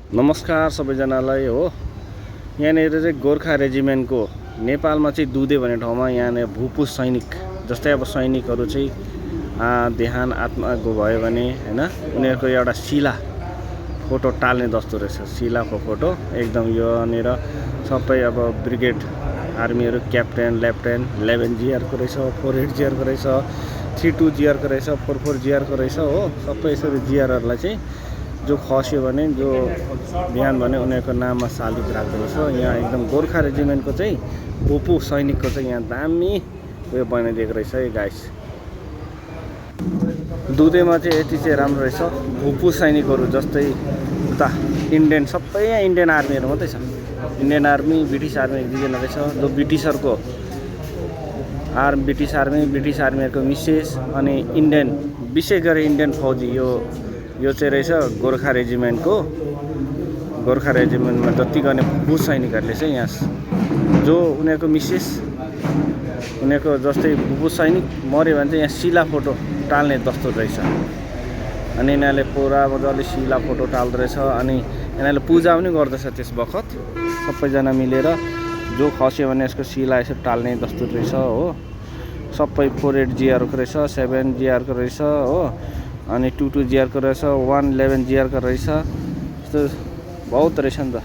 नमस्कार सबैजनालाई हो। यहाँनिर चाहिँ गोर्खा रेजिमेन्टको नेपालमा चाहिँ दुधे भन्ने ठाउँमा यहाँनिर भूपू सैनिक जस्तै अब सैनिकहरू चाहिँ देहान आत्माको भयो भने हैन उनीहरूको एउटा शिला फोटो टाल्ने जस्तो रहेछ। शिलाको फोटो एकदम यहाँनिर सबै अब ब्रिगेड आर्मीहरू क्याप्टेन लेफ्टेनेन्ट 11 जिआरको रहेछ, 48 जिआरको रहेछ, 32 जिआरको रहेछ, 44 जिआरको रहेछ हो। सबै यसरी जिआरहरूलाई चाहिँ जो खस्यो भने जो बिहान भने उनीहरूको नाममा सालित राख्दो रहेछ। यहाँ एकदम गोर्खा रेजिमेन्टको चाहिँ भूपू सैनिकको चाहिँ यहाँ दामी उयो बनाइदिएको रहेछ है गाइस। दुधेमा चाहिँ यति चाहिँ राम्रो रहेछ। भूपू सैनिकहरू जस्तै उता इन्डियन सबै यहाँ इन्डियन आर्मीहरू मात्रै छ। इन्डियन आर्मी ब्रिटिस आर्मी दुईजना रहेछ। जो ब्रिटिस आर्मीहरूको मिसेस अनि इन्डियन विशेष गरी इन्डियन फौजी यो चाहिँ रहेछ गोर्खा रेजिमेन्टमा जति गर्ने भूपू सैनिकहरूले चाहिँ यहाँ जो उनीहरूको मिसेस उनीहरूको जस्तै भूपू सैनिक मऱ्यो भने चाहिँ यहाँ शिला फोटो टाल्ने जस्तो रहेछ। अनि यिनीहरूले पुरा मजाले शिला फोटो टाल्दो रहेछ। अनि यिनीहरूले पूजा पनि गर्दछ त्यस बखत सबैजना मिलेर। जो खस्यो भने यसको शिला यसो टाल्ने जस्तो रहेछ हो। सबै 48 जिआरको रहेछ, 7 जिआरको रहेछ हो, अनि 22 जिआरको रहेछ, 111 जिआरको रहेछ। यस्तो बहुत रहेछ नि त।